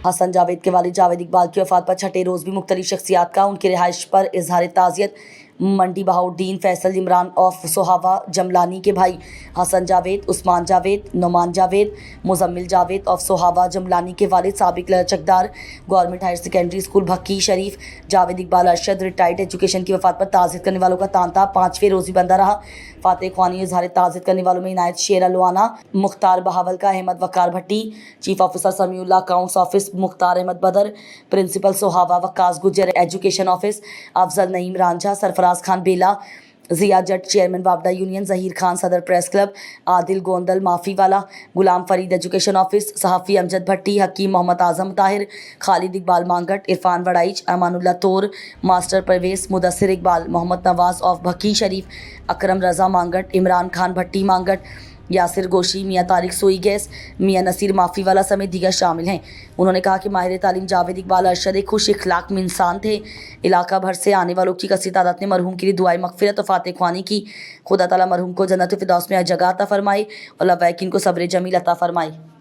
حسن جاوید کے والد جاوید اقبال کی وفات پر چھٹے روز بھی مختلف شخصیات کا ان کی رہائش پر اظہار تعزیت۔ منڈی بہاؤالدین فیصل عمران آف سہاوا جملانی کے بھائی حسن جاوید، عثمان جاوید، نعمان جاوید، مزمل جاوید آف سہاوا جملانی کے والد سابق لچکدار گورنمنٹ ہائر سیکنڈری اسکول بھکی شریف جاوید اقبال ارشد ریٹائرڈ ایجوکیشن کی وفات پر تعزیت کرنے والوں کا تانتا پانچویں روز بھی بندہ رہا۔ فاتح خوانی اظہار تعزیت کرنے والوں میں عنایت شیر لوانا، مختار بہاول کا احمد وقار بھٹی، چیف آفیسر سمیع اللہ اکاؤنٹس آفس مختار احمد بدر، پرنسپل سہاوا وقاص گجر ایجوکیشن آفس افضل نعیم رانجھا، سرفراز خان بیلا، ضیاء جٹ چیئرمین وابڈا یونین، ظہیر خان صدر پریس کلب، عادل گوندل معافی والا، غلام فرید ایجوکیشن آفس، صحافی امجد بھٹی، حکیم محمد اعظم طاہر، خالد اقبال مانگٹ، عرفان وڑائچ، امان اللہ تور، ماسٹر پرویز، مدثر اقبال، محمد نواز آف بھکی شریف، اکرم رضا مانگٹ، عمران خان بھٹی مانگٹ، یاسر گوشی، میاں طارق سوئی گیس، میاں نصیر معافی والا سمیت دیگر شامل ہیں۔ انہوں نے کہا کہ ماہر تعلیم جاوید اقبال ارشد ایک خوش اخلاق انسان تھے۔ علاقہ بھر سے آنے والوں کی کثیر تعداد نے مرحوم کے لیے دعائے مغفرت اور فاتح خوانی کی۔ خدا تعالیٰ مرحوم کو جنت الفردوس میں جگہ عطا فرمائے اور لوائقین کو صبر جمیل عطا فرمائے۔